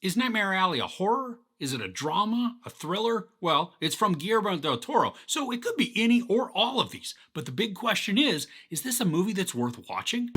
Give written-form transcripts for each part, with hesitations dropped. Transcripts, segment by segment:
Is Nightmare Alley a horror? Is it a drama? A thriller? Well, it's from Guillermo del Toro, so it could be any or all of these. But the big question is this a movie that's worth watching?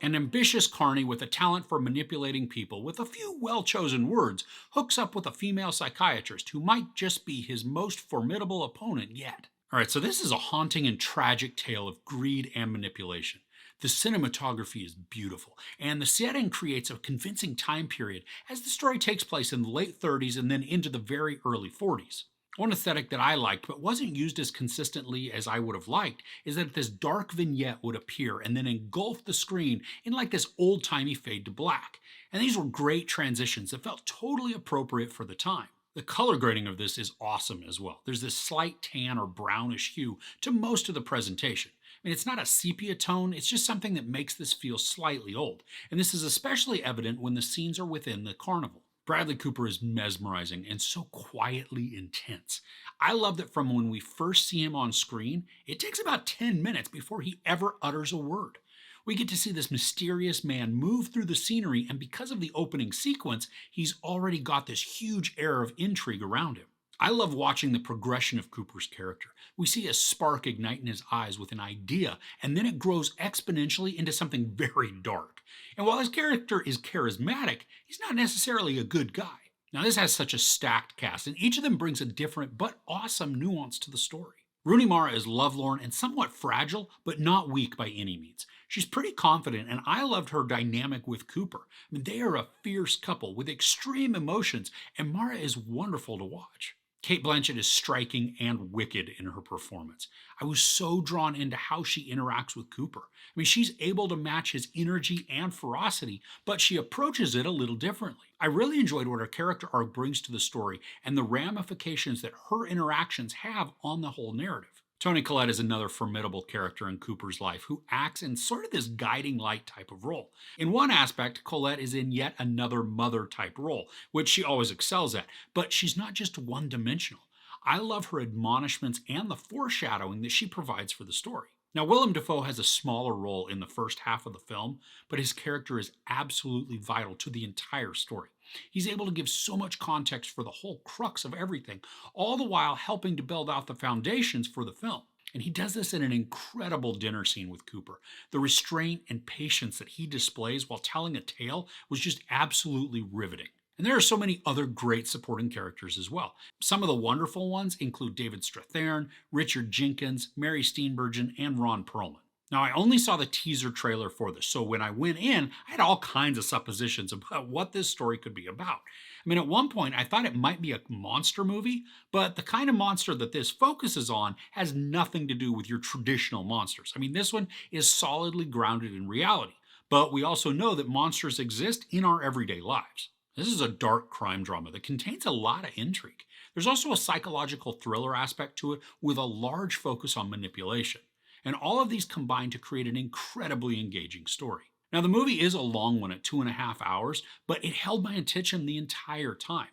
An ambitious carney with a talent for manipulating people with a few well chosen words hooks up with a female psychiatrist who might just be his most formidable opponent yet. Alright, so this is a haunting and tragic tale of greed and manipulation. The cinematography is beautiful, and the setting creates a convincing time period as the story takes place in the late 30s and then into the very early 40s. One aesthetic that I liked but wasn't used as consistently as I would have liked is that this dark vignette would appear and then engulf the screen in like this old-timey fade to black. And these were great transitions that felt totally appropriate for the time. The color grading of this is awesome as well. There's this slight tan or brownish hue to most of the presentation. I mean, it's not a sepia tone, it's just something that makes this feel slightly old. And this is especially evident when the scenes are within the carnival. Bradley Cooper is mesmerizing and so quietly intense. I love that from when we first see him on screen, it takes about 10 minutes before he ever utters a word. We get to see this mysterious man move through the scenery, and because of the opening sequence, he's already got this huge air of intrigue around him. I love watching the progression of Cooper's character. We see a spark ignite in his eyes with an idea, and then it grows exponentially into something very dark. And while his character is charismatic, he's not necessarily a good guy. Now, this has such a stacked cast, and each of them brings a different but awesome nuance to the story. Rooney Mara is lovelorn and somewhat fragile, but not weak by any means. She's pretty confident, and I loved her dynamic with Cooper. I mean, they are a fierce couple with extreme emotions, and Mara is wonderful to watch. Cate Blanchett is striking and wicked in her performance. I was so drawn into how she interacts with Cooper. I mean, she's able to match his energy and ferocity, but she approaches it a little differently. I really enjoyed what her character arc brings to the story and the ramifications that her interactions have on the whole narrative. Toni Collette is another formidable character in Cooper's life who acts in sort of this guiding light type of role. In one aspect, Collette is in yet another mother type role, which she always excels at, but she's not just one dimensional. I love her admonishments and the foreshadowing that she provides for the story. Now, Willem Defoe has a smaller role in the first half of the film, but his character is absolutely vital to the entire story. He's able to give so much context for the whole crux of everything, all the while helping to build out the foundations for the film. And he does this in an incredible dinner scene with Cooper. The restraint and patience that he displays while telling a tale was just absolutely riveting. And there are so many other great supporting characters as well. Some of the wonderful ones include David Strathairn, Richard Jenkins, Mary Steenburgen, and Ron Perlman. Now, I only saw the teaser trailer for this, so when I went in, I had all kinds of suppositions about what this story could be about. I mean, at one point, I thought it might be a monster movie, but the kind of monster that this focuses on has nothing to do with your traditional monsters. I mean, this one is solidly grounded in reality, but we also know that monsters exist in our everyday lives. This is a dark crime drama that contains a lot of intrigue. There's also a psychological thriller aspect to it with a large focus on manipulation. And all of these combine to create an incredibly engaging story. Now, the movie is a long one at 2.5 hours, but it held my attention the entire time.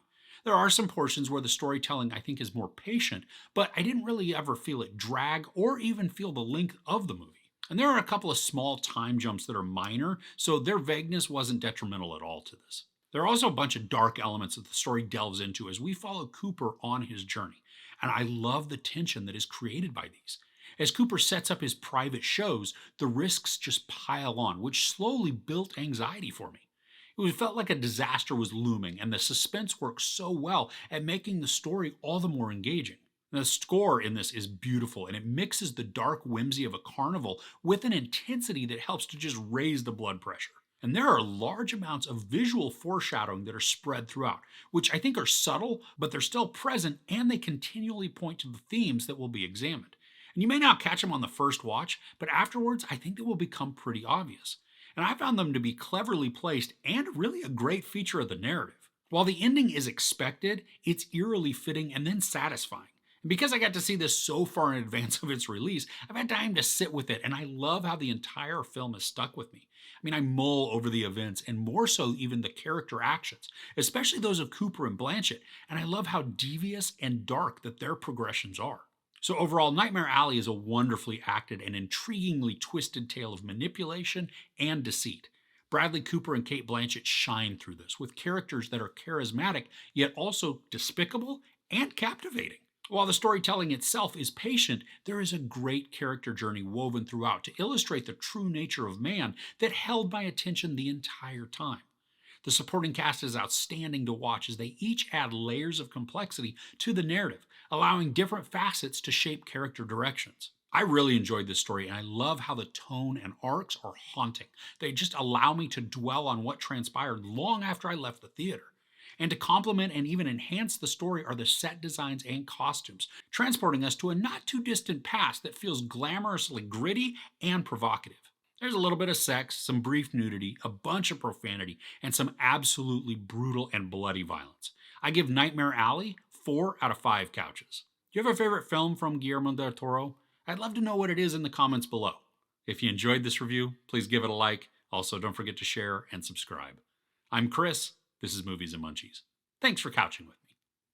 There are some portions where the storytelling I think is more patient, but I didn't really ever feel it drag or even feel the length of the movie. And there are a couple of small time jumps that are minor, so their vagueness wasn't detrimental at all to this. There are also a bunch of dark elements that the story delves into as we follow Cooper on his journey, and I love the tension that is created by these. As Cooper sets up his private shows, the risks just pile on, which slowly built anxiety for me. It felt like a disaster was looming, and the suspense works so well at making the story all the more engaging. The score in this is beautiful, and it mixes the dark whimsy of a carnival with an intensity that helps to just raise the blood pressure. And there are large amounts of visual foreshadowing that are spread throughout, which I think are subtle, but they're still present, and they continually point to the themes that will be examined. And you may not catch them on the first watch, but afterwards I think they will become pretty obvious. And I found them to be cleverly placed and really a great feature of the narrative. While the ending is expected, it's eerily fitting and then satisfying. And because I got to see this so far in advance of its release, I've had time to sit with it, and I love how the entire film has stuck with me. I mean, I mull over the events, and more so even the character actions, especially those of Cooper and Blanchett, and I love how devious and dark that their progressions are. So, overall, Nightmare Alley is a wonderfully acted and intriguingly twisted tale of manipulation and deceit. Bradley Cooper and Cate Blanchett shine through this with characters that are charismatic yet also despicable and captivating. While the storytelling itself is patient, there is a great character journey woven throughout to illustrate the true nature of man that held my attention the entire time. The supporting cast is outstanding to watch as they each add layers of complexity to the narrative, allowing different facets to shape character directions. I really enjoyed this story and I love how the tone and arcs are haunting. They just allow me to dwell on what transpired long after I left the theater. And to complement and even enhance the story are the set designs and costumes, transporting us to a not too distant past that feels glamorously gritty and provocative. There's a little bit of sex, some brief nudity, a bunch of profanity, and some absolutely brutal and bloody violence. I give Nightmare Alley 4 out of 5 couches. Do you have a favorite film from Guillermo del Toro? I'd love to know what it is in the comments below. If you enjoyed this review, please give it a like. Also, don't forget to share and subscribe. I'm Chris. This is Movies and Munchies. Thanks for couching with me.